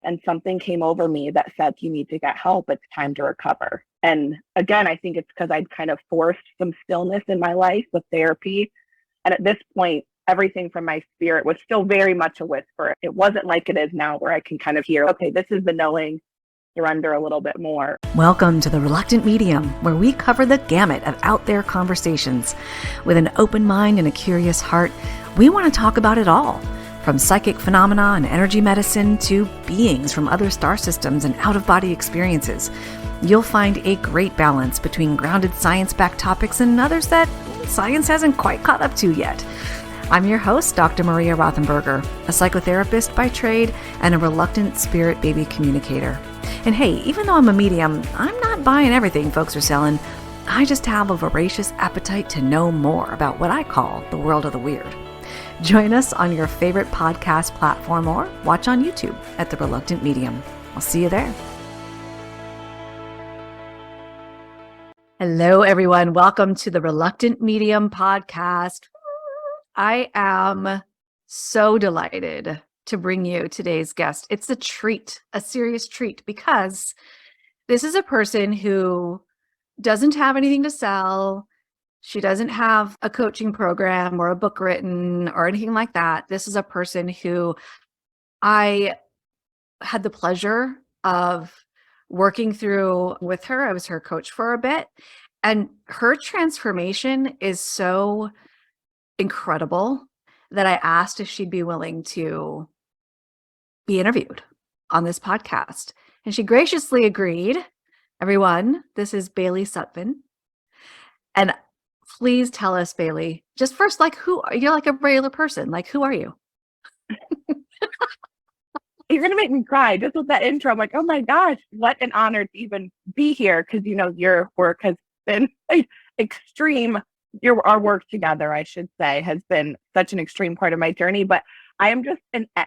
and something came over me that said, you need to get help. It's time to recover. And again, I think it's because I'd kind of forced some stillness in my life with therapy. And at this point, everything from my spirit was still very much a whisper. It wasn't like it is now where I can kind of hear, okay, this is the knowing, surrender a little bit more. Welcome to The Reluctant Medium, where we cover the gamut of out there conversations. With an open mind and a curious heart, we want to talk about it all. From psychic phenomena and energy medicine to beings from other star systems and out-of-body experiences. You'll find a great balance between grounded science-backed topics and others that science hasn't quite caught up to yet. I'm your host, Dr. Maria Rothenberger, a psychotherapist by trade and a reluctant spirit baby communicator. And hey, even though I'm a medium, I'm not buying everything folks are selling. I just have a voracious appetite to know more about what I call the world of the weird. Join us on your favorite podcast platform or watch on YouTube at The Reluctant Medium. I'll see you there. Hello, everyone. Welcome to the Reluctant Medium podcast. I am so delighted to bring you today's guest. It's a treat, a serious treat, because this is a person who doesn't have anything to sell. She doesn't have a coaching program or a book written or anything like that. This is a person who I had the pleasure of working through with her. I was her coach for a bit, and her transformation is so incredible that I asked if she'd be willing to be interviewed on this podcast. And she graciously agreed. Everyone, this is Bailey Sutphin. And please tell us, Bailey, just first, like, you're like a regular person. Like, who are you? You're going to make me cry just with that intro. I'm like, oh my gosh, what an honor to even be here. Because, your work has been extreme. Our work together, I should say, has been such an extreme part of my journey. But I am just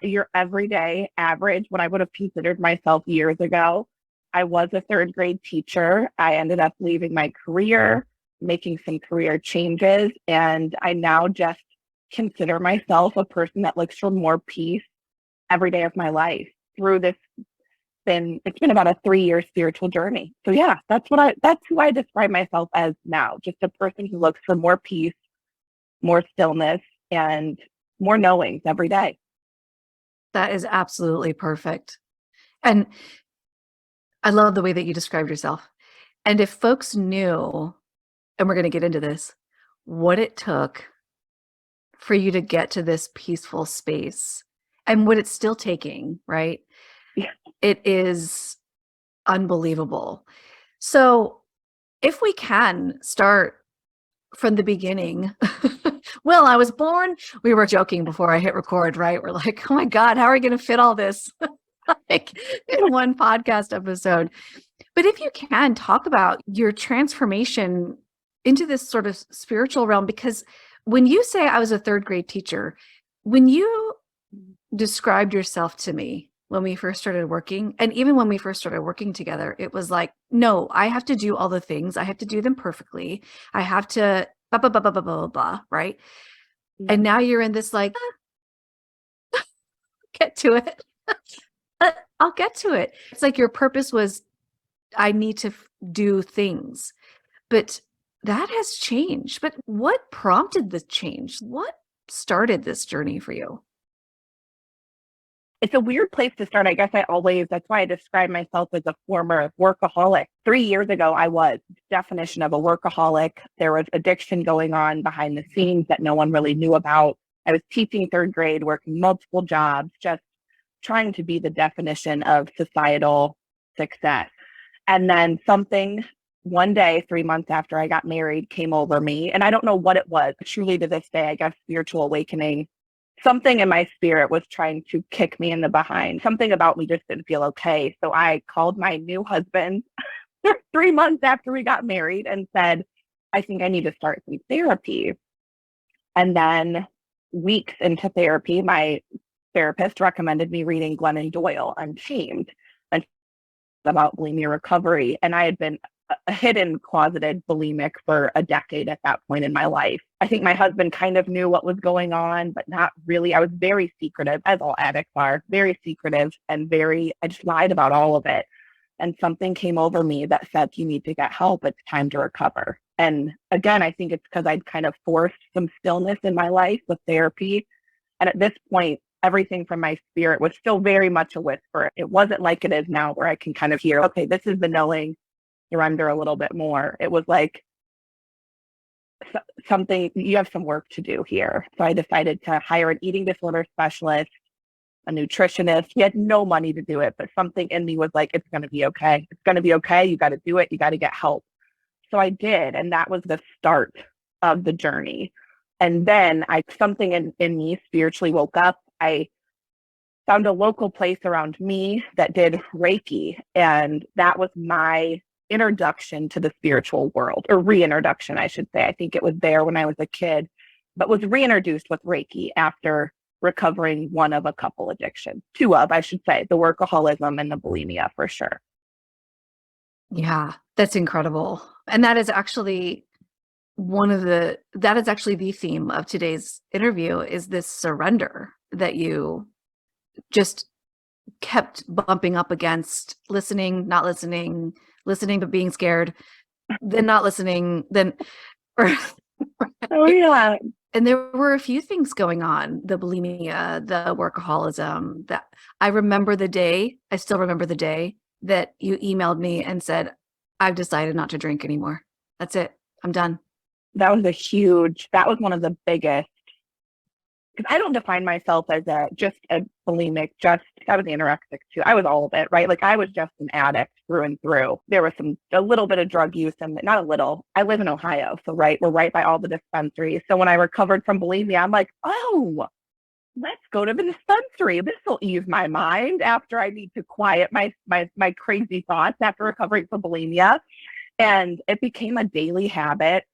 your everyday average. When I would have considered myself years ago, I was a third grade teacher. I ended up leaving my career, making some career changes, and I now just consider myself a person that looks for more peace every day of my life through this. It's been about a 3-year spiritual journey. So yeah, that's who I describe myself as now. Just a person who looks for more peace, more stillness, and more knowings every day. That is absolutely perfect. And I love the way that you described yourself. And if folks knew, and we're going to get into this, what it took for you to get to this peaceful space and what it's still taking, right? Yeah. It is unbelievable. So if we can start from the beginning. Well, I was born, we were joking before I hit record, right? We're like, oh my God, how are we going to fit all this like in one podcast episode? But if you can talk about your transformation into this sort of spiritual realm, because when you say I was a third grade teacher, when you described yourself to me when we first started working, and even when we first started working together, it was like, no, I have to do all the things. I have to do them perfectly. I have to blah, blah, blah, blah, blah, blah, blah, right? Yeah. And now you're in this like, get to it. I'll get to it. It's like your purpose was, I need to do things. But that has changed. But what prompted the change? What started this journey for you? It's a weird place to start. I guess that's why I describe myself as a former workaholic. 3 years ago, I was definition of a workaholic. There was addiction going on behind the scenes that no one really knew about. I was teaching third grade, working multiple jobs, just trying to be the definition of societal success. And then something one day, 3 months after I got married, came over me. And I don't know what it was. Truly to this day, I guess spiritual awakening. Something in my spirit was trying to kick me in the behind. Something about me just didn't feel okay. So I called my new husband 3 months after we got married and said, I think I need to start some therapy. And then weeks into therapy, my therapist recommended me reading Glennon Doyle, Unchained, and about bulimia recovery. And I had been a hidden closeted bulimic for a decade at that point in my life. I think my husband kind of knew what was going on, but not really. I was very secretive, as all addicts are, very secretive and I just lied about all of it. And something came over me that said, you need to get help. It's time to recover. And again, I think it's because I'd kind of forced some stillness in my life with therapy. And at this point, everything from my spirit was still very much a whisper. It wasn't like it is now where I can kind of hear, okay, this is the knowing, you're under a little bit more. It was like something, you have some work to do here. So I decided to hire an eating disorder specialist, a nutritionist. He had no money to do it, but something in me was like, it's going to be okay. It's going to be okay. You got to do it. You got to get help. So I did. And that was the start of the journey. And then something in me spiritually woke up. I found a local place around me that did Reiki. And that was my introduction to the spiritual world, or reintroduction, I should say. I think it was there when I was a kid, but was reintroduced with Reiki after recovering one of a couple addictions, two of, I should say, the workaholism and the bulimia for sure. Yeah, that's incredible. And that is actually the theme of today's interview, is this surrender that you just kept bumping up against, listening, not listening, listening but being scared, then not listening, then Oh yeah. And there were a few things going on, the bulimia, the workaholism, that I still remember the day that you emailed me and said, I've decided not to drink anymore. That's it. I'm done. That was one of the biggest, because I don't define myself as just a bulimic, I was anorexic too. I was all of it, right? Like I was just an addict through and through. There was a little bit of drug use, and not a little. I live in Ohio, so we're right by all the dispensaries. So when I recovered from bulimia, I'm like, oh, let's go to the dispensary. This will ease my mind after I need to quiet my crazy thoughts after recovering from bulimia. And it became a daily habit.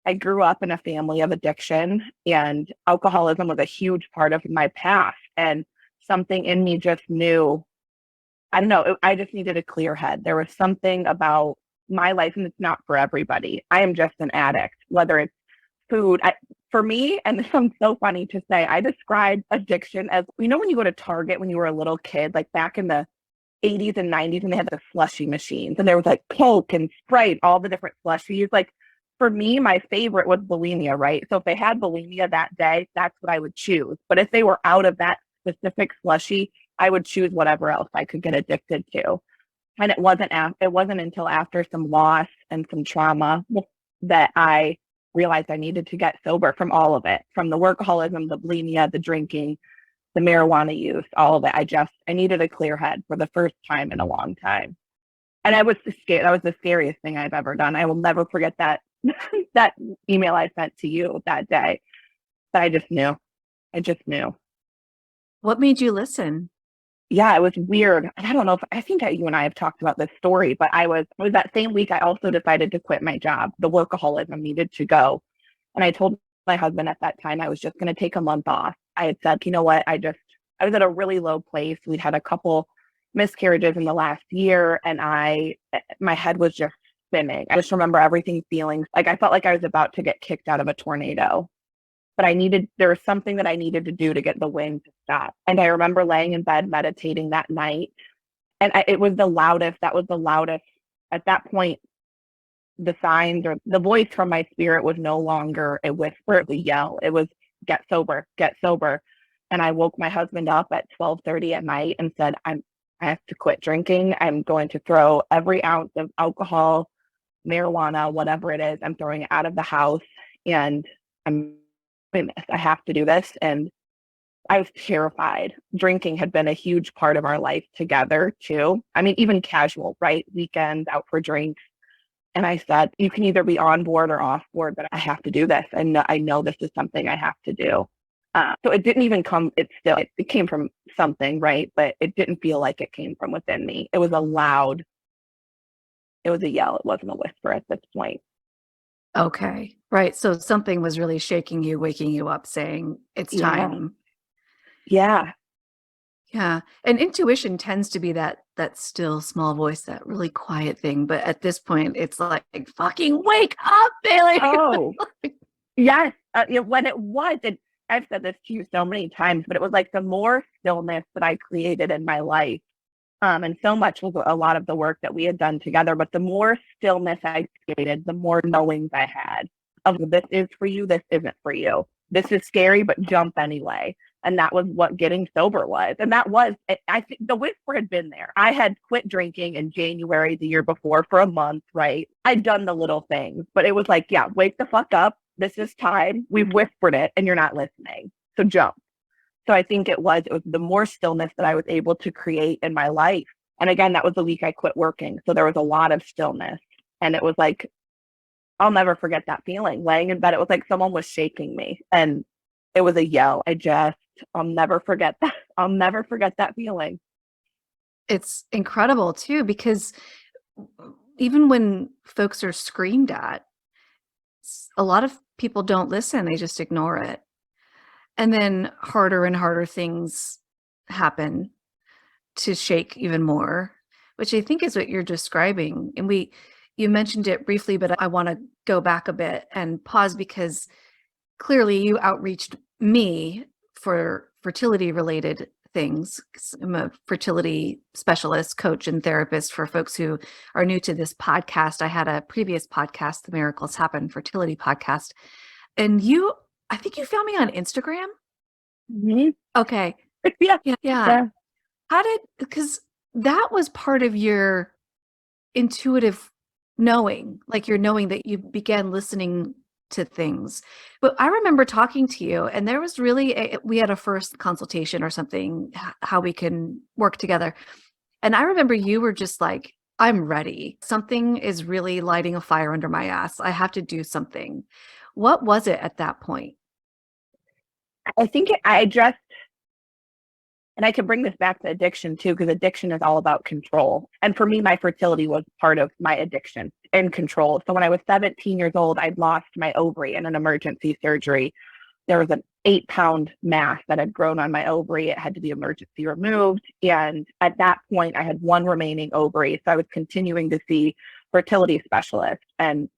I grew up in a family of addiction, and alcoholism was a huge part of my past. And something in me just knew, I don't know, I just needed a clear head. There was something about my life, and it's not for everybody. I am just an addict, whether it's food. For me, and this sounds so funny to say, I describe addiction as, when you go to Target when you were a little kid, like back in the 80s and 90s, and they had the slushy machines, and there was like Coke and Sprite, all the different slushies. Like for me, my favorite was bulimia, right? So if they had bulimia that day, that's what I would choose. But if they were out of that specific slushy, I would choose whatever else I could get addicted to. And it wasn't until after some loss and some trauma that I realized I needed to get sober from all of it, from the workaholism, the bulimia, the drinking, the marijuana use, all of it. I needed a clear head for the first time in a long time. And I was scared. That was the scariest thing I've ever done. I will never forget that that email I sent to you that day. But I just knew. I just knew. What made you listen? Yeah, it was weird. I don't know I think that you and I have talked about this story, but it was that same week I also decided to quit my job. The workaholism needed to go. And I told my husband at that time I was just going to take a month off. I had said, you know what, I was at a really low place. We'd had a couple miscarriages in the last year, and my head was just spinning. I just remember everything feeling like I felt like I was about to get kicked out of a tornado. But there was something that I needed to do to get the wind to stop. And I remember laying in bed meditating that night. And it was the loudest. That was the loudest. At that point, the signs, or the voice from my spirit, was no longer a whisper, it was a yell. It was, get sober, get sober. And I woke my husband up at 12:30 at night and said, I have to quit drinking. I'm going to throw every ounce of alcohol, marijuana, whatever it is, I'm throwing it out of the house, and I'm doing this. I have to do this. And I was terrified. Drinking had been a huge part of our life together too. I mean, even casual, right? Weekends out for drinks. And I said, you can either be on board or off board, but I have to do this. And I know this is something I have to do. So it didn't even come, it came from something, right? But it didn't feel like it came from within me. It was a yell. It wasn't a whisper at this point. Okay. Right. So something was really shaking you, waking you up, saying it's time. Yeah. Yeah. And intuition tends to be that still small voice, that really quiet thing. But at this point, it's like fucking wake up, Bailey. Oh, yes. When it was, and I've said this to you so many times, but it was like the more stillness that I created in my life, and so much was a lot of the work that we had done together, but the more stillness I created, the more knowings I had of this is for you, this isn't for you. This is scary, but jump anyway. And that was what getting sober was. And that was, I think the whisper had been there. I had quit drinking in January the year before for a month, right? I'd done the little things, but it was like, yeah, wake the fuck up. This is time. We've whispered it and you're not listening. So jump. So I think it was the more stillness that I was able to create in my life. And again, that was the week I quit working. So there was a lot of stillness. And it was like, I'll never forget that feeling laying in bed. It was like someone was shaking me and it was a yell. I'll never forget that. I'll never forget that feeling. It's incredible too, because even when folks are screamed at, a lot of people don't listen. They just ignore it. And then harder and harder things happen to shake even more, which I think is what you're describing. And you mentioned it briefly, but I want to go back a bit and pause because clearly you outreached me for fertility related things. I'm a fertility specialist, coach, and therapist for folks who are new to this podcast. I had a previous podcast, the Miracles Happen Fertility Podcast. And I think you found me on Instagram. Mm-hmm. Okay. Yeah. Yeah. Because that was part of your intuitive knowing, like you're knowing that you began listening to things. But I remember talking to you and there was really, we had a first consultation or something, how we can work together. And I remember you were just like, I'm ready. Something is really lighting a fire under my ass. I have to do something. What was it at that point? I think and I can bring this back to addiction too, because addiction is all about control. And for me, my fertility was part of my addiction and control. So when I was 17 years old, I'd lost my ovary in an emergency surgery. There was an 8-pound mass that had grown on my ovary. It had to be emergency removed. And at that point, I had one remaining ovary. So I was continuing to see fertility specialists. And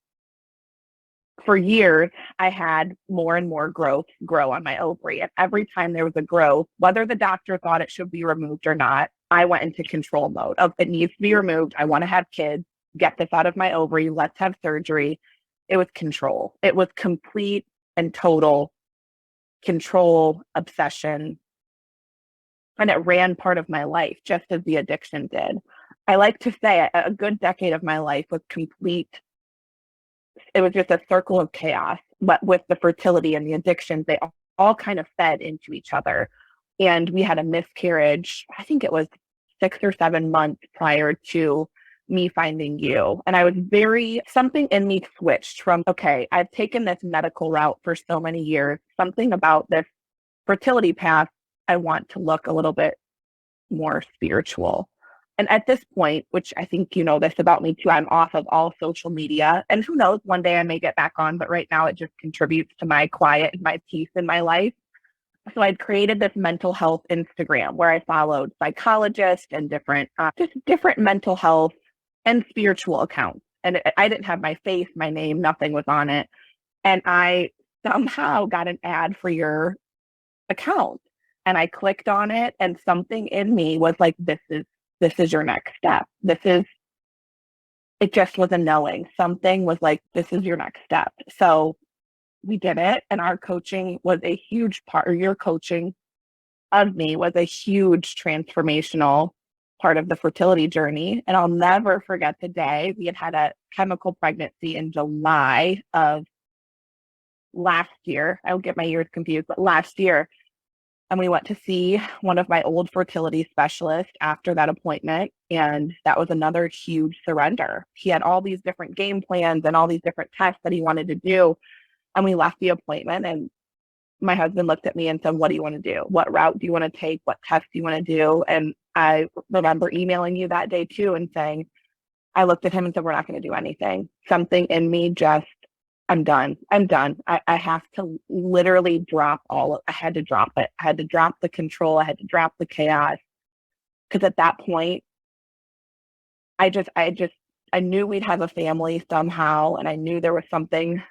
for years, I had more and more growth grow on my ovary. And every time there was a growth, whether the doctor thought it should be removed or not, I went into control mode of it needs to be removed. I want to have kids, get this out of my ovary. Let's have surgery. It was control. It was complete and total control, obsession. And it ran part of my life, just as the addiction did. I like to say a good decade of my life was complete. It was just a circle of chaos. But with the fertility and the addictions, they all kind of fed into each other. And we had a miscarriage, I think it was 6 or 7 months prior to me finding you. And I was something in me switched from, okay, I've taken this medical route for so many years. Something about this fertility path, I want to look a little bit more spiritual. And at this point, which I think you know this about me too, I'm off of all social media. And who knows, one day I may get back on, but right now it just contributes to my quiet and my peace in my life. So I'd created this mental health Instagram where I followed psychologists and just different mental health and spiritual accounts. And I didn't have my face, my name, nothing was on it. And I somehow got an ad for your account. And I clicked on it and something in me was like, this is your next step. It just was a knowing. Something was like, this is your next step. So we did it. And our coaching was a huge part, or your coaching of me was a huge transformational part of the fertility journey. And I'll never forget the day we had a chemical pregnancy in July of last year. I will get my years confused, but last year. And we went to see one of my old fertility specialists after that appointment. And that was another huge surrender. He had all these different game plans and all these different tests that he wanted to do. And we left the appointment and my husband looked at me and said, what do you want to do? What route do you want to take? What tests do you want to do? And I remember emailing you that day too and saying, I looked at him and said, we're not going to do anything. Something in me just, I'm done. I have to literally drop I had to drop it. I had to drop the control. I had to drop the chaos. Because at that point, I knew we'd have a family somehow, and I knew there was something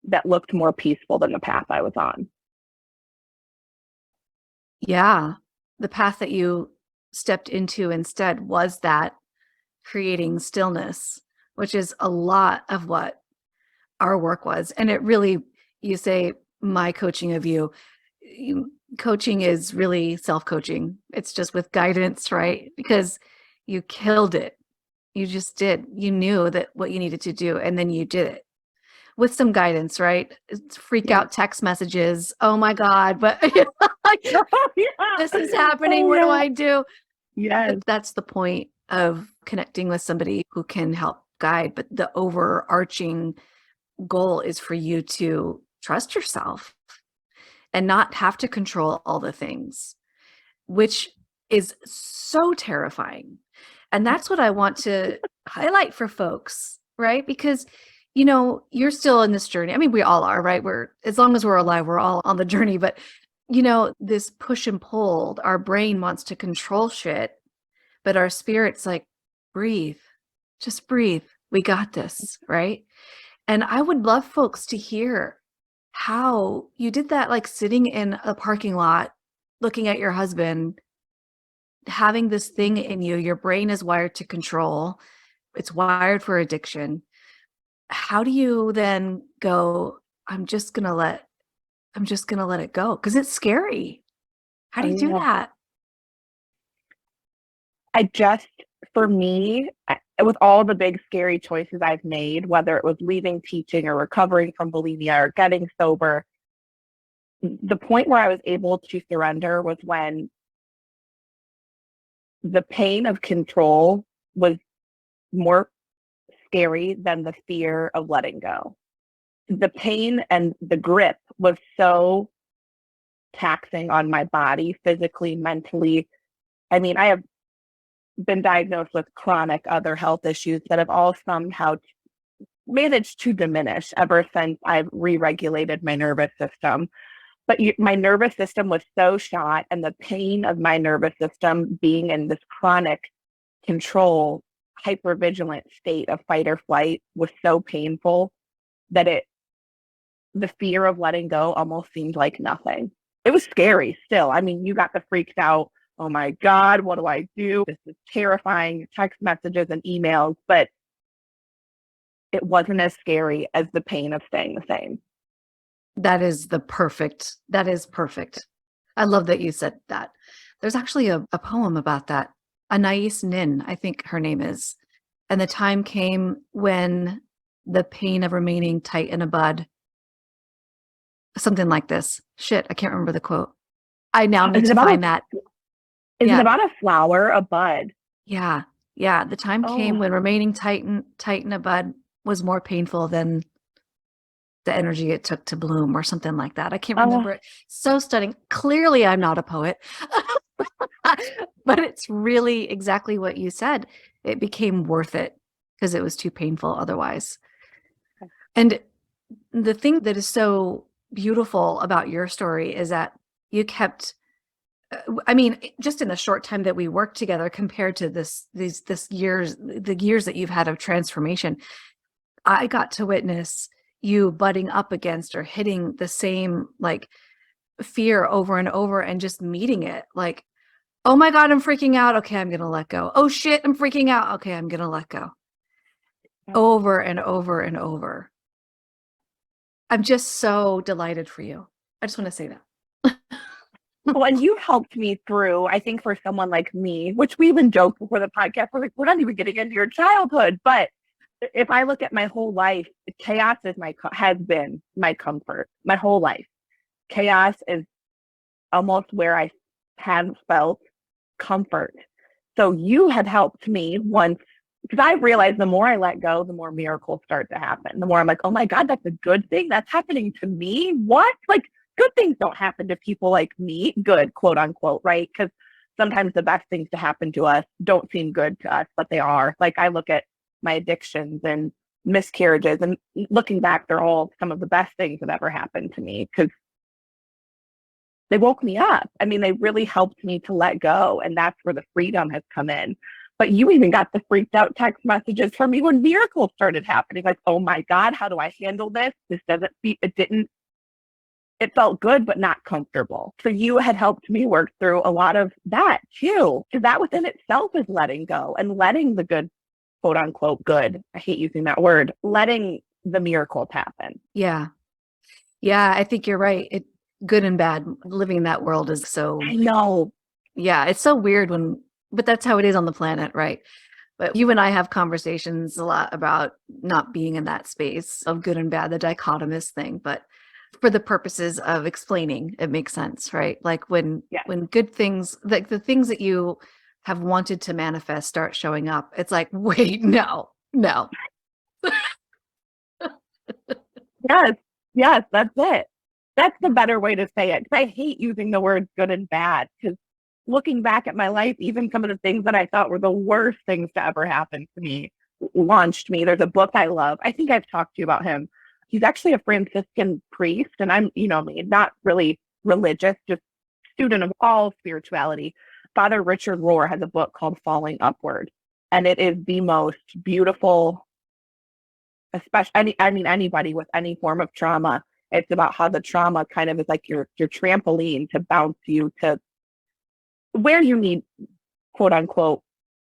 that looked more peaceful than the path I was on. Yeah. The path that you stepped into instead was that creating stillness, which is a lot of what our work was. And it really, you say, my coaching of coaching is really self-coaching. It's just with guidance, right? Because you killed it. You just did. You knew that what you needed to do, and then you did it with some guidance, right? It's freak Yeah. out text messages. Oh my God, but Oh, yeah. this is happening. Oh, What do yeah. I do? Yes. That's the point of connecting with somebody who can help guide. But the overarching goal is for you to trust yourself and not have to control all the things, which is so terrifying. And that's what I want to highlight for folks, right? Because, you're still in this journey. I mean, we all are, right? As long as we're alive, we're all on the journey. But, this push and pull, our brain wants to control shit, but our spirit's like, breathe, just breathe. We got this, right? And I would love folks to hear how you did that, like sitting in a parking lot, looking at your husband, having this thing in you, your brain is wired to control, it's wired for addiction. How do you then go, I'm just gonna let it go? Because it's scary. How do Oh, you do yeah. that? For me, with all the big scary choices I've made, whether it was leaving teaching or recovering from bulimia or getting sober, the point where I was able to surrender was when the pain of control was more scary than the fear of letting go. The pain and the grip was so taxing on my body, physically, mentally. I mean, I have been diagnosed with chronic other health issues that have all somehow managed to diminish ever since I've re-regulated my nervous system. But my nervous system was so shot, and the pain of my nervous system being in this chronic control, hypervigilant state of fight or flight was so painful that the fear of letting go almost seemed like nothing. It was scary still. I mean, you got the freaked out, oh my God, what do I do? This is terrifying, text messages and emails, but it wasn't as scary as the pain of staying the same. That is perfect. I love that you said that. There's actually a poem about that. Anais Nin, I think her name is. And the time came when the pain of remaining tight in a bud, something like this. Shit, I can't remember the quote. I now need to find that. Is it Yeah. about a flower, a bud? Yeah. Yeah. The time came Oh, when remaining tight in a bud was more painful than the energy it took to bloom or something like that. I can't oh, remember it. So stunning. Clearly, I'm not a poet, but it's really exactly what you said. It became worth it because it was too painful otherwise. And the thing that is so beautiful about your story is that you kept, I mean, just in the short time that we worked together compared to the years that you've had of transformation, I got to witness you butting up against or hitting the same like fear over and over and just meeting it. Like, oh my God, I'm freaking out. Okay, I'm going to let go. Oh shit, I'm freaking out. Okay, I'm going to let go. Over and over and over. I'm just so delighted for you. I just want to say that. well, and you helped me through, I think for someone like me, which we even joked before the podcast, we're like, we're not even getting into your childhood. But if I look at my whole life, chaos has been my comfort my whole life. Chaos is almost where I had felt comfort. So you had helped me once, because I realized the more I let go, the more miracles start to happen. The more I'm like, oh my God, that's a good thing. That's happening to me. What? Like, good things don't happen to people like me. Good, quote unquote, right? Because sometimes the best things to happen to us don't seem good to us, but they are. Like, I look at my addictions and miscarriages, and looking back, they're all some of the best things that ever happened to me because they woke me up. I mean, they really helped me to let go. And that's where the freedom has come in. But you even got the freaked out text messages from me when miracles started happening. Like, oh my God, how do I handle this? This doesn't be, it didn't, it felt good, but not comfortable. So you had helped me work through a lot of that too. Because that within itself is letting go and letting the good, quote unquote, good. I hate using that word, letting the miracles happen. Yeah. Yeah, I think you're right. It good and bad. Living in that world is so, I know. yeah, it's so weird but that's how it is on the planet, right? But you and I have conversations a lot about not being in that space of good and bad, the dichotomous thing. But for the purposes of explaining, it makes sense, right? Like when good things, like the things that you have wanted to manifest start showing up, it's like, wait, no. Yes, yes, that's it. That's the better way to say it. 'Cause I hate using the words good and bad because looking back at my life, even some of the things that I thought were the worst things to ever happen to me launched me. There's a book I love. I think I've talked to you about him. He's actually a Franciscan priest, and I'm, you know me, not really religious, just student of all spirituality. Father Richard Rohr has a book called Falling Upward, and it is the most beautiful, especially anybody with any form of trauma. It's about how the trauma kind of is like your trampoline to bounce you to where you need, quote unquote,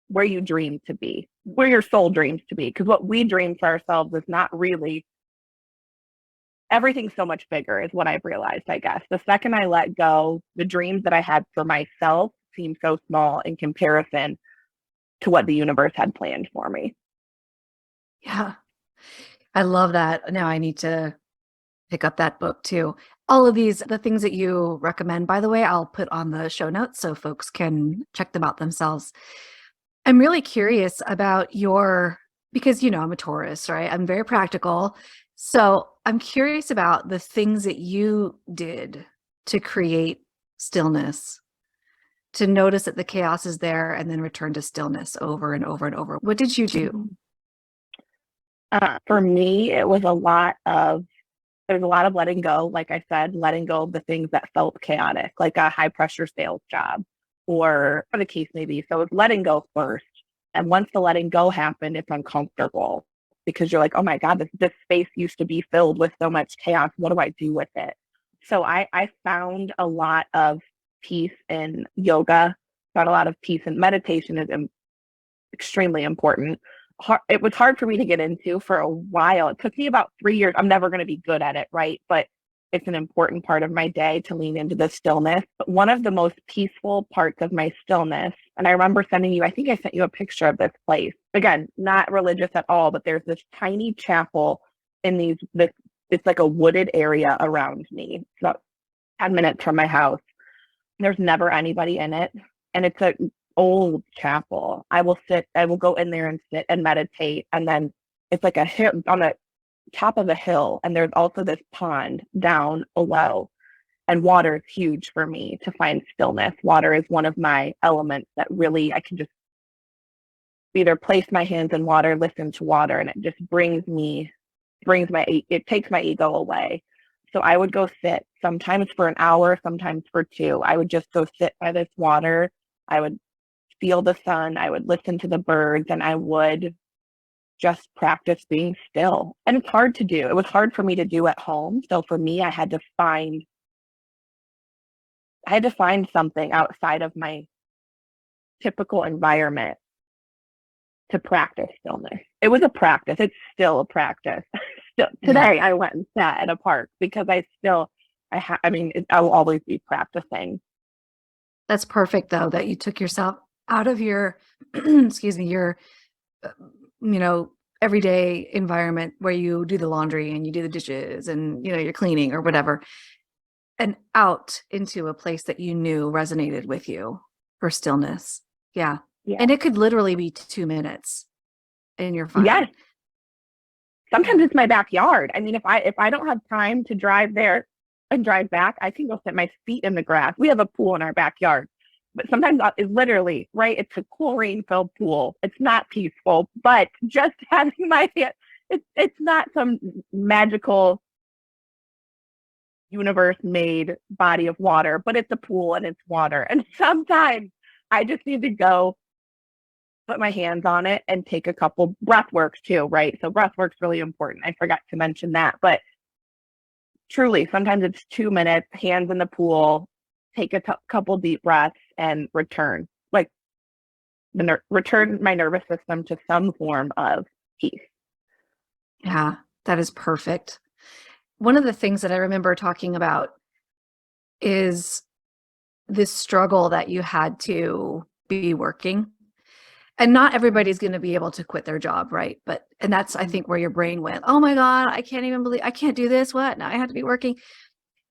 where you dream to be, where your soul dreams to be. Because what we dream for ourselves is not really, everything's so much bigger, is what I've realized, I guess. The second I let go, the dreams that I had for myself seem so small in comparison to what the universe had planned for me. Yeah. I love that. Now I need to pick up that book too. All of these, the things that you recommend, by the way, I'll put on the show notes so folks can check them out themselves. I'm really curious about because, I'm a Taurus, right? I'm very practical. So I'm curious about the things that you did to create stillness, to notice that the chaos is there and then return to stillness over and over and over. What did you do? For me, it was there's a lot of letting go. Like I said, letting go of the things that felt chaotic, like a high pressure sales job or the case may be. So it's letting go first. And once the letting go happened, it's uncomfortable because you're like, oh my God, this space used to be filled with so much chaos. What do I do with it? So I found a lot of peace in yoga, found a lot of peace in meditation is extremely important. It was hard for me to get into for a while. It took me about 3 years. I'm never going to be good at it, right? But it's an important part of my day to lean into the stillness. But one of the most peaceful parts of my stillness, and I remember I think I sent you a picture of this place. Again, not religious at all, but there's this tiny chapel in it's like a wooded area around me. It's about 10 minutes from my house. There's never anybody in it. And it's an old chapel. I will go in there and sit and meditate. And then it's like a hill on the top of a hill. And there's also this pond down below. And water is huge for me to find stillness. Water is one of my elements that really I can just either place my hands in water, listen to water, and it just it takes my ego away. So I would go sit sometimes for an hour, sometimes for 2. I would just go sit by this water. I would feel the sun. I would listen to the birds, and I would just practice being still. And it's hard to do. It was hard for me to do at home. So for me, I had to find something outside of my typical environment to practice stillness. It was a practice. It's still a practice. Today I went and sat at a park because I will always be practicing. That's perfect though, that you took yourself out of your, excuse me, your, everyday environment where you do the laundry and you do the dishes and, you're cleaning or whatever, and out into a place that you knew resonated with you for stillness. Yeah. And it could literally be 2 minutes and you're fine. Yes. Sometimes it's my backyard. I mean, if I don't have time to drive there and drive back, I can go sit my feet in the grass. We have a pool in our backyard, but sometimes it's literally, right? It's a chlorine-filled pool. It's not peaceful, but just having my hand, it's not some magical, universe made body of water, but it's a pool and it's water. And sometimes I just need to go put my hands on it and take a couple breath works too, right? So breath work's really important. I forgot to mention that, but truly, sometimes it's 2 minutes, hands in the pool, take a couple deep breaths and return. Like return my nervous system to some form of peace. Yeah, that is perfect. One of the things that I remember talking about is this struggle that you had to be working. And not everybody's going to be able to quit their job, right? And that's, I think, where your brain went, oh my God, I can't even believe I can't do this. What? Now I have to be working.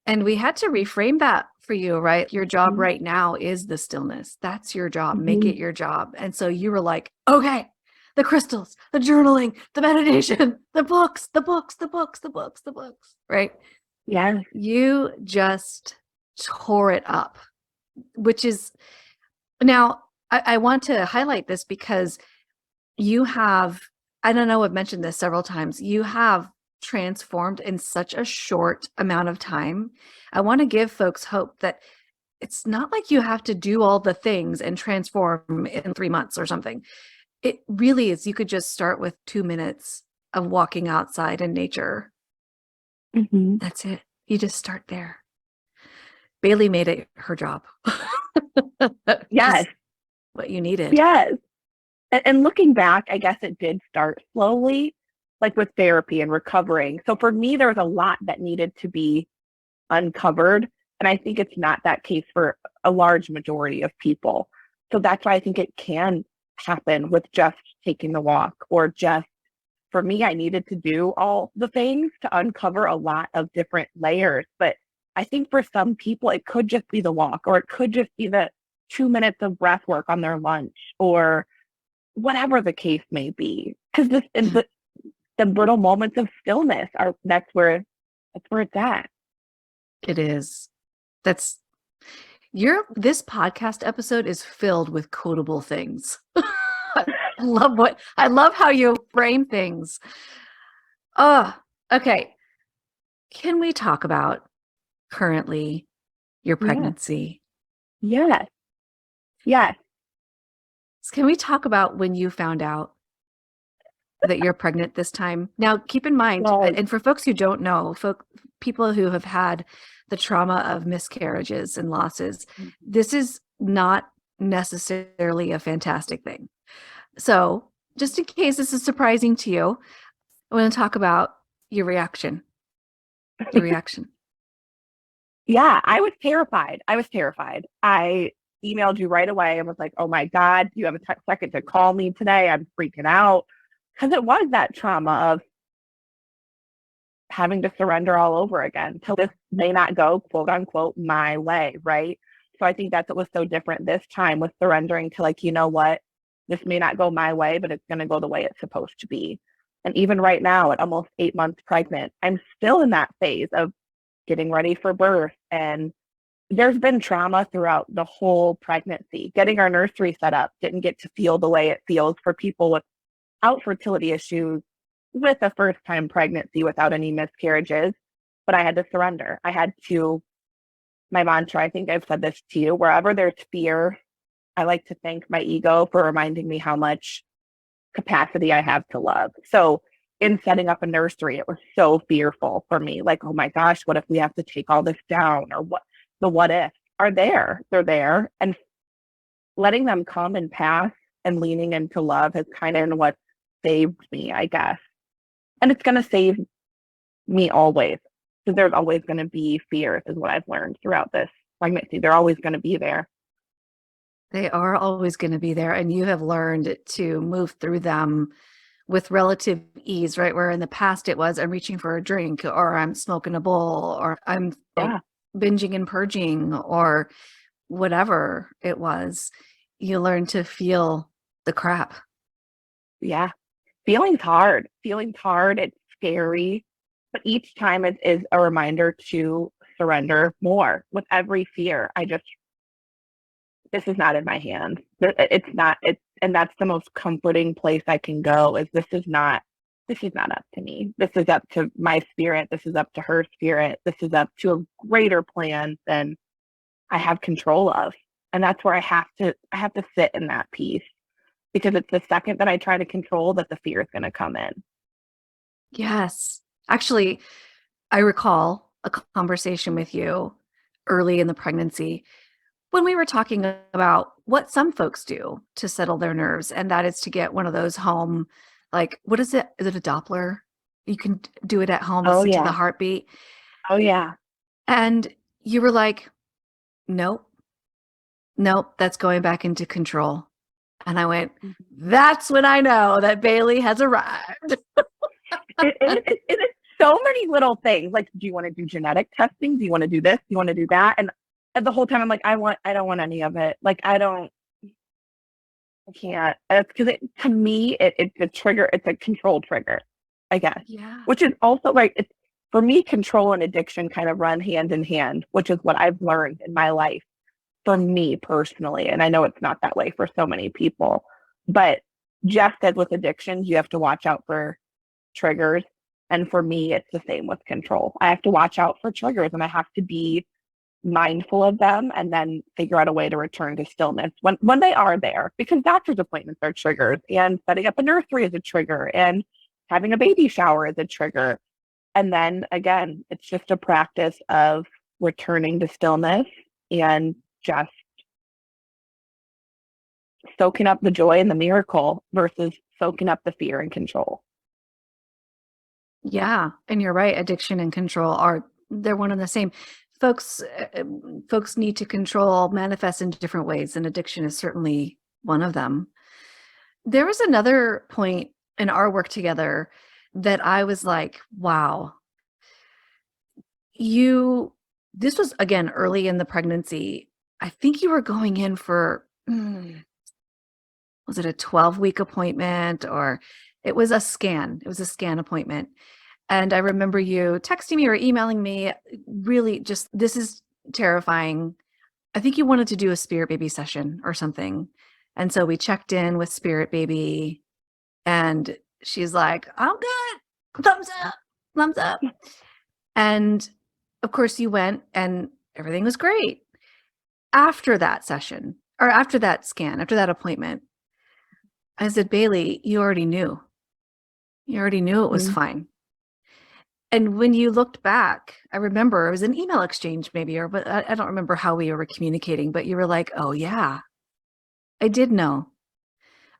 And we had to reframe that for you, right? Your job right now is the stillness. That's your job. Make it your job. And so you were like, okay, the crystals, the journaling, the meditation, the books, right? Yeah. You just tore it up, which is now I want to highlight this because you have, I don't know, I've mentioned this several times, you have transformed in such a short amount of time. I want to give folks hope that it's not like you have to do all the things and transform in 3 months or something. It really is. You could just start with 2 minutes of walking outside in nature. That's it. You just start there. Bailey made it her job. Yes. Just what you needed. Yes. And looking back, I guess it did start slowly, like with therapy and recovering. So for me, there was a lot that needed to be uncovered. And I think it's not that case for a large majority of people. So that's why I think it can happen with just taking the walk or just, for me, I needed to do all the things to uncover a lot of different layers. But I think for some people, it could just be the walk, or it could just be the 2 minutes of breath work on their lunch, or whatever the case may be. Because the brittle moments of stillness are that's where it's at. It is. This podcast episode is filled with quotable things. I love how you frame things. Oh, okay. Can we talk about currently your pregnancy? Yes. Yes. Can we talk about when you found out that you're pregnant this time? Now, keep in mind, and for folks who don't know, people who have had the trauma of miscarriages and losses, this is not necessarily a fantastic thing. So just in case this is surprising to you, I want to talk about your reaction. The reaction. Yeah, I was terrified. I emailed you right away and was like, oh my God, do you have a second to call me today? I'm freaking out. Because it was that trauma of having to surrender all over again till this may not go, quote unquote, my way, right? So I think that's what was so different this time, with surrendering to, like, you know what, this may not go my way, but it's going to go the way it's supposed to be. And even right now, at almost 8 months pregnant, I'm still in that phase of getting ready for birth. And there's been trauma throughout the whole pregnancy. Getting our nursery set up didn't get to feel the way it feels for people without fertility issues, with a first time pregnancy without any miscarriages. But I had to surrender. My mantra, I think I've said this to you, wherever there's fear, I like to thank my ego for reminding me how much capacity I have to love. So in setting up a nursery, it was so fearful for me. Like, oh my gosh, what if we have to take all this down? Or what if are there? They're there. And letting them come and pass and leaning into love has kind of what saved me, I guess. And it's going to save me always, because there's always going to be fears, is what I've learned throughout this pregnancy. They're always going to be there. They are always going to be there. And you have learned to move through them with relative ease, right? Where in the past it was, I'm reaching for a drink, or I'm smoking a bowl, or I'm binging and purging, or whatever it was. You learn to feel the crap. Yeah. Feeling's hard. It's scary. But each time it is a reminder to surrender more. With every fear, this is not in my hands. It's not, and that's the most comforting place I can go, is this is not this is not up to me. This is up to my spirit. This is up to her spirit. This is up to a greater plan than I have control of. And that's where I have to sit in that peace, because it's the second that I try to control that the fear is going to come in. Yes. Actually, I recall a conversation with you early in the pregnancy when we were talking about what some folks do to settle their nerves, and that is to get one of those home, like, what is it? Is it a Doppler? You can do it at home, Oh listen to the yeah. heartbeat. Oh yeah. And you were like, nope, nope, that's going back into control. And I went, that's when I know that Bailey has arrived. It is so many little things. Like, do you want to do genetic testing? Do you want to do this? Do you want to do that? And the whole time I'm like, I don't want any of it. Like, I can't. It's because to me, it's a trigger. It's a control trigger, I guess, Yeah. which is also like, it's, for me, control and addiction kind of run hand in hand, which is what I've learned in my life for me personally. And I know it's not that way for so many people, but just as with addictions, you have to watch out for triggers. And for me, it's the same with control. I have to watch out for triggers and I have to be mindful of them and then figure out a way to return to stillness when they are there, because doctor's appointments are triggers, and setting up a nursery is a trigger, and having a baby shower is a trigger. And then again, it's just a practice of returning to stillness and just soaking up the joy and the miracle versus soaking up the fear and control. Yeah. And you're right. Addiction and control they're one and the same. Folks, folks need to control manifest in different ways, and addiction is certainly one of them. There was another point in our work together that I was like, wow, this was again early in the pregnancy. I think you were going in for, was it a 12-week appointment, or it was a scan? It was a scan appointment. And I remember you texting me or emailing me, really just, this is terrifying. I think you wanted to do a Spirit Baby session or something. And so we checked in with Spirit Baby, and she's like, I'm good. Thumbs up, thumbs up. And of course, you went and everything was great. After that session, or after that scan, after that appointment, I said, Bailey, you already knew. You already knew it was Mm-hmm. fine. And when you looked back, I remember it was an email exchange maybe, but I don't remember how we were communicating, but you were like, oh yeah, I did know.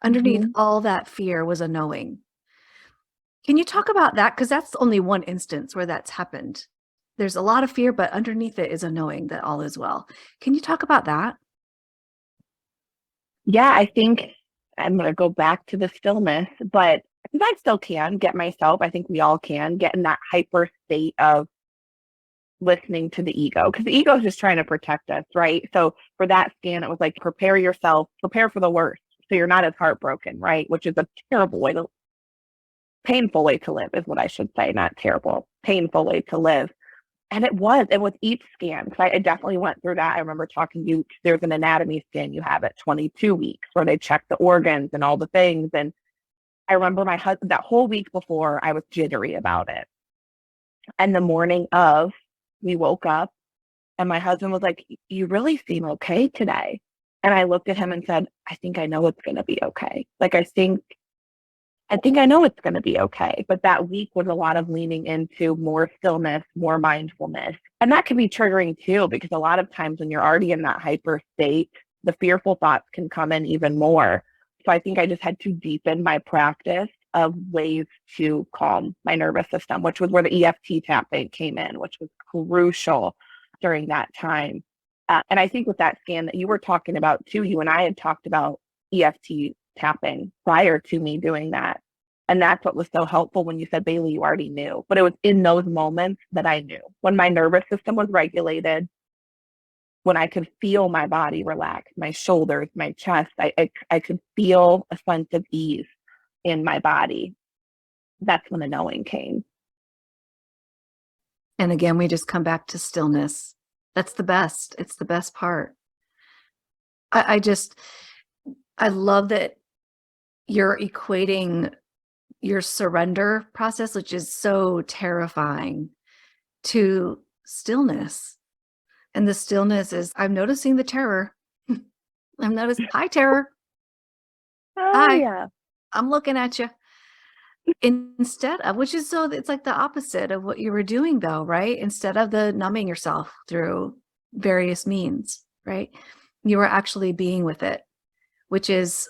Underneath Mm-hmm. all that fear was a knowing. Can you talk about that? Because that's only one instance where that's happened. There's a lot of fear, but underneath it is a knowing that all is well. Can you talk about that? Yeah, I think I'm going to go back to the stillness, but because I still can get myself, I think we all can get in that hyper state of listening to the ego, because the ego is just trying to protect us, right? So for that scan, it was like, prepare yourself, prepare for the worst. So you're not as heartbroken, right? Which is a terrible way to, painful way to live, is what I should say, not terrible, painful way to live. And it was, and with each scan, because I definitely went through that. I remember talking to you, there's an anatomy scan you have at 22 weeks where they check the organs and all the things. And I remember my husband, that whole week before, I was jittery about it. And the morning of, we woke up and my husband was like, you really seem okay today. And I looked at him and said, I think I know it's going to be okay. Like, I think I know it's going to be okay. But that week was a lot of leaning into more stillness, more mindfulness. And that can be triggering too, because a lot of times when you're already in that hyper state, the fearful thoughts can come in even more. So I think I just had to deepen my practice of ways to calm my nervous system, which was where the EFT tapping came in, which was crucial during that time. And I think with that scan that you were talking about too, you and I had talked about EFT tapping prior to me doing that. And that's what was so helpful when you said, Bailey, you already knew. But it was in those moments that I knew. When my nervous system was regulated, when I could feel my body relax, my shoulders, my chest, I could feel a sense of ease in my body. That's when the knowing came. And again, we just come back to stillness. That's the best. It's the best part. I love that you're equating your surrender process, which is so terrifying, to stillness. And the stillness is, I'm noticing the terror. I'm noticing, hi, terror. Oh Hi, yeah. I'm looking at you. Instead of, which is so, it's like the opposite of what you were doing though, right? Instead of the numbing yourself through various means, right? You were actually being with it, which is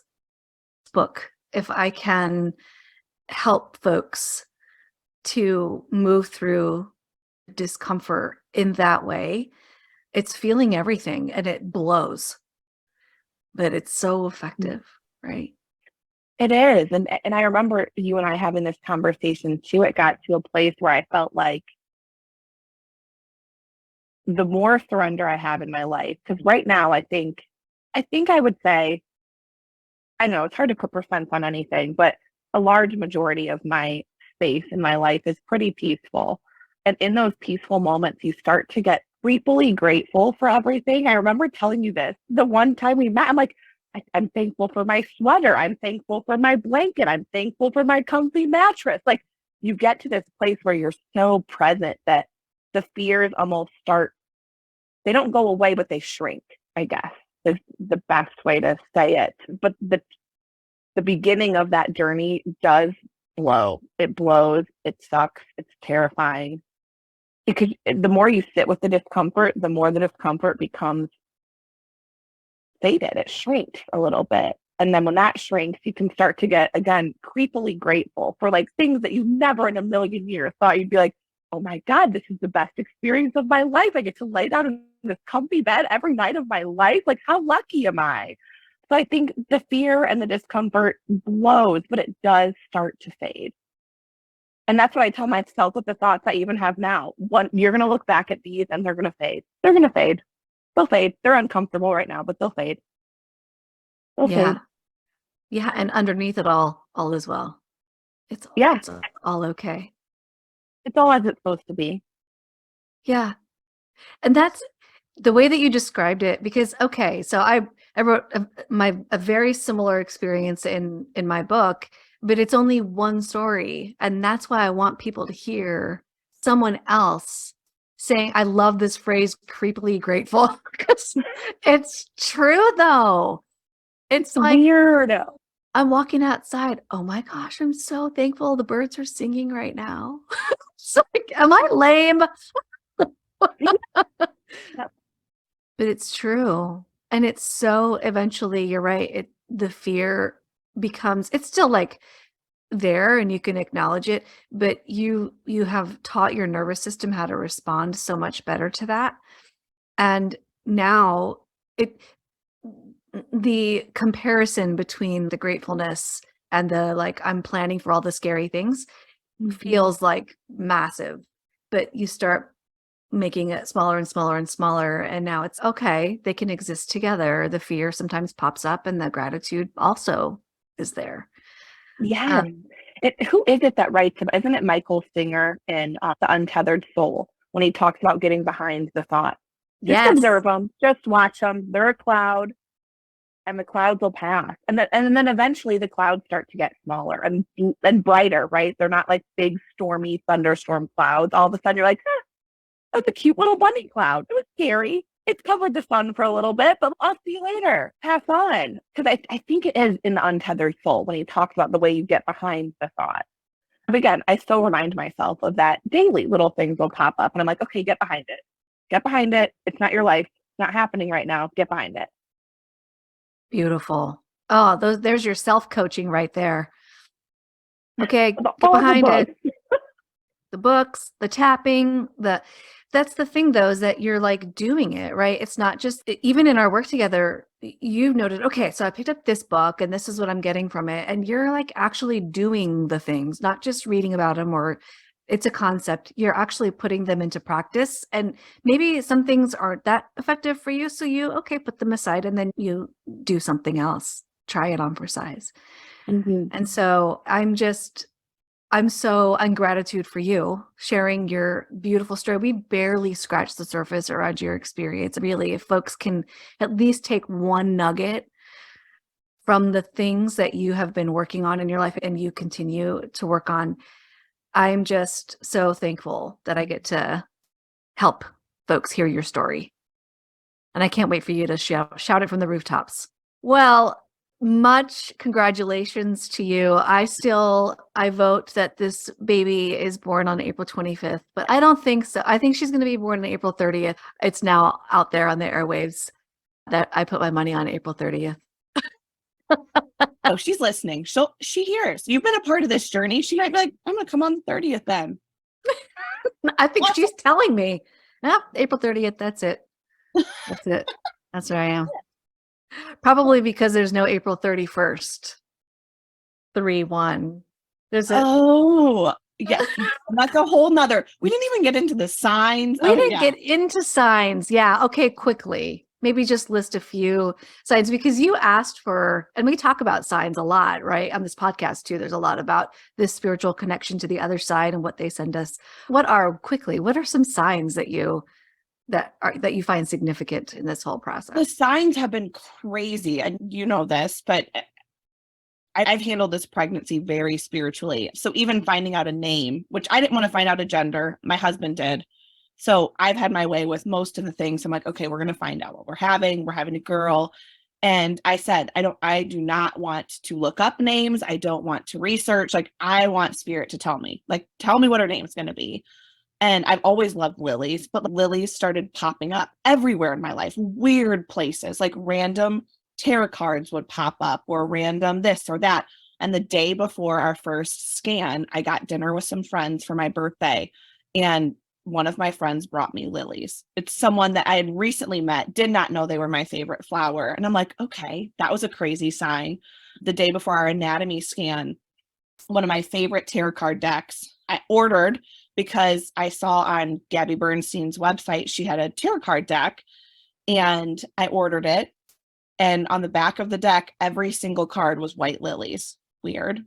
book. If I can help folks to move through discomfort in that way, it's feeling everything and it blows, but it's so effective, right? It is. And I remember you and I having this conversation too. It got to a place where I felt like the more surrender I have in my life, because right now I think I would say, I know it's hard to put percents on anything, but a large majority of my space in my life is pretty peaceful. And in those peaceful moments, you start to get creepily grateful for everything. I remember telling you this the one time we met. I'm like, I'm thankful for my sweater. I'm thankful for my blanket. I'm thankful for my comfy mattress. Like, you get to this place where you're so present that the fears almost start, they don't go away, but they shrink, I guess is the best way to say it. But the beginning of that journey does blow. It blows. It sucks. It's terrifying. Because the more you sit with the discomfort, the more the discomfort becomes faded. It shrinks a little bit. And then when that shrinks, you can start to get, again, creepily grateful for like things that you never in a million years thought you'd be like, oh my God, this is the best experience of my life. I get to lay down in this comfy bed every night of my life. Like, how lucky am I? So I think the fear and the discomfort blows, but it does start to fade. And that's what I tell myself with the thoughts I even have now. One, you're going to look back at these and they're going to fade. They're going to fade. They'll fade. They're uncomfortable right now, but they'll fade. They'll Yeah. fade. Yeah. And underneath it all is well. It's, Yeah, it's all okay. it's all as it's supposed to be. Yeah. And that's the way that you described it, because okay, so I wrote a very similar experience in my book, but it's only one story, and that's why I want people to hear someone else saying, I love this phrase, creepily grateful, because it's true though. It's like Weird. I'm walking outside. Oh my gosh, I'm so thankful the birds are singing right now. It's like, am I lame? But it's true. And it's so eventually, you're right. The fear becomes, it's still like there and you can acknowledge it, but you have taught your nervous system how to respond so much better to that. And now it the comparison between the gratefulness and the like, I'm planning for all the scary things feels like massive, but you start making it smaller and smaller and smaller. And now it's okay. They can exist together. The fear sometimes pops up and the gratitude also is there. Yes. Um, Who is it that writes about? Isn't it Michael Singer in The Untethered Soul when he talks about getting behind the thought? Just yes. observe them. Just watch them. They're a cloud, and the clouds will pass. And then eventually the clouds start to get smaller and brighter. Right? They're not like big stormy thunderstorm clouds. All of a sudden you're like, that's a cute little bunny cloud. It was scary. It's covered the sun for a little bit, but I'll see you later. Have fun. Because I think it is in The Untethered Soul when he talks about the way you get behind the thought. But again, I still remind myself of that daily. Little things will pop up and I'm like, okay, get behind it. Get behind it. It's not your life. It's not happening right now. Get behind it. Beautiful. Oh, there's your self-coaching right there. Okay, get All the behind it. books. The books, the tapping, that's the thing though, is that you're like doing it, right? It's not just, even in our work together, you noted, okay, so I picked up this book and this is what I'm getting from it. And you're like actually doing the things, not just reading about them or it's a concept. You're actually putting them into practice. And maybe some things aren't that effective for you. So you, okay, put them aside and then you do something else, try it on for size. Mm-hmm. And so I'm so in gratitude for you sharing your beautiful story. We barely scratched the surface around your experience. Really, if folks can at least take one nugget from the things that you have been working on in your life and you continue to work on. I'm just so thankful that I get to help folks hear your story. And I can't wait for you to shout it from the rooftops. Well, much congratulations to you. I vote that this baby is born on April 25th, but I don't think so. I think she's going to be born on April 30th. It's now out there on the airwaves that I put my money on April 30th. Oh, she's listening. She hears. You've been a part of this journey. She might be like, I'm going to come on the 30th then. I think she's telling me, April 30th, that's it. That's it. That's where I am. Probably because there's no April 31st. 3-1. Oh, yes. That's a whole nother. We didn't even get into the signs. We didn't get into signs. Yeah. Okay. Quickly. Maybe just list a few signs because you asked for, and we talk about signs a lot, right? On this podcast too. There's a lot about this spiritual connection to the other side and what they send us. What are some signs that you find significant in this whole process? The signs have been crazy, and you know this, but I've handled this pregnancy very spiritually. So even finding out a name, which I didn't want to find out a gender, my husband did. So I've had my way with most of the things. I'm like, okay, we're going to find out what we're having. We're having a girl. And I said, I do not want to look up names. I don't want to research. Like, I want spirit to tell me what her name's going to be. And I've always loved lilies, but lilies started popping up everywhere in my life, weird places, like random tarot cards would pop up or random this or that. And the day before our first scan, I got dinner with some friends for my birthday. And one of my friends brought me lilies. It's someone that I had recently met, did not know they were my favorite flower. And I'm like, okay, that was a crazy sign. The day before our anatomy scan, one of my favorite tarot card decks, I ordered because I saw on Gabby Bernstein's website, she had a tarot card deck, and I ordered it. And on the back of the deck, every single card was white lilies. Weird.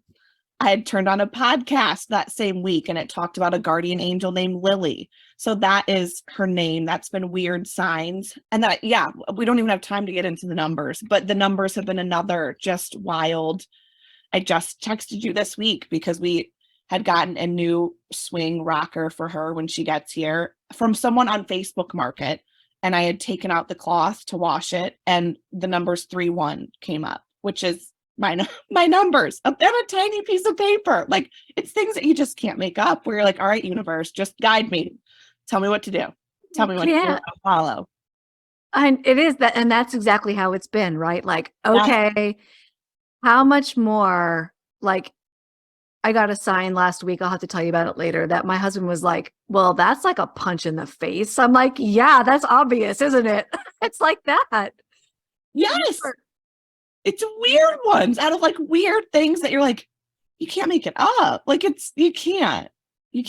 I had turned on a podcast that same week and it talked about a guardian angel named Lily. So that is her name. That's been weird signs. And that, yeah, we don't even have time to get into the numbers, but the numbers have been another just wild. I just texted you this week because we had gotten a new swing rocker for her when she gets here from someone on Facebook Market. And I had taken out the cloth to wash it and the numbers 3-1 came up, which is my numbers on a tiny piece of paper. Like, it's things that you just can't make up where you're like, all right, universe, just guide me. Tell me what to do. Tell me what to do. I'll follow. And it is that. And that's exactly how it's been, right? Like, okay, how much more? Like, I got a sign last week. I'll have to tell you about it later, that my husband was like, well, that's like a punch in the face. I'm like, yeah, that's obvious, isn't it? It's like that. Yes. It's weird ones out of like weird things that you're like, you can't make it up. Like, you can't. You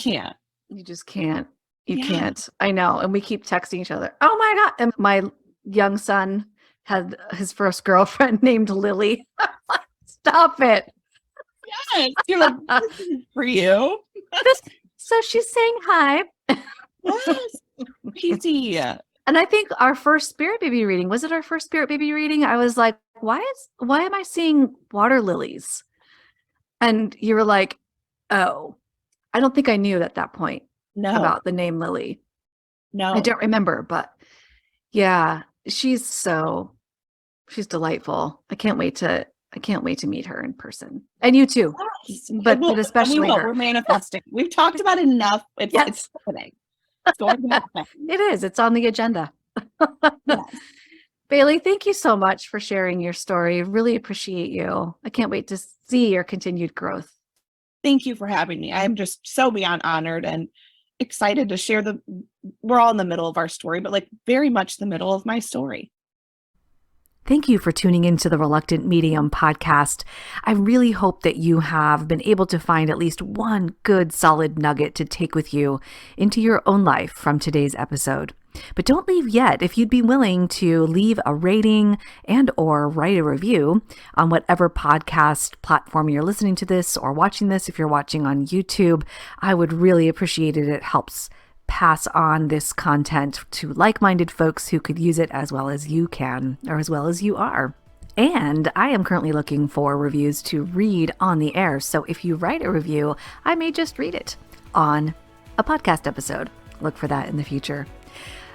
just can't. You can't. I know. And we keep texting each other. Oh my God. And my young son had his first girlfriend named Lily. Stop it. Yes. You're like, this is for you. So she's saying hi. Yes. Easy. And I think our first spirit baby reading, was it our first spirit baby reading? I was like, why am I seeing water lilies? And you were like, oh, I don't think I knew at that point about the name Lily. No, I don't remember, but yeah, she's delightful. I can't wait to meet her in person. And you too. Yes. But especially her. We're manifesting. We've talked about it enough. It's happening. It's going to happen. It is. It's on the agenda. Yes. Bailey, thank you so much for sharing your story. Really appreciate you. I can't wait to see your continued growth. Thank you for having me. I'm just so beyond honored and excited to share we're all in the middle of our story, but like very much the middle of my story. Thank you for tuning into the Reluctant Medium podcast. I really hope that you have been able to find at least one good solid nugget to take with you into your own life from today's episode. But don't leave yet. If you'd be willing to leave a rating and or write a review on whatever podcast platform you're listening to this or watching this, if you're watching on YouTube, I would really appreciate it. It helps pass on this content to like-minded folks who could use it as well as you can, or as well as you are. And I am currently looking for reviews to read on the air. So if you write a review, I may just read it on a podcast episode. Look for that in the future.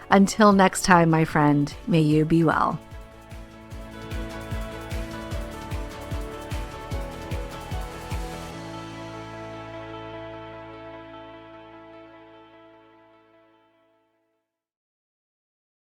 Until next time, my friend, may you be well.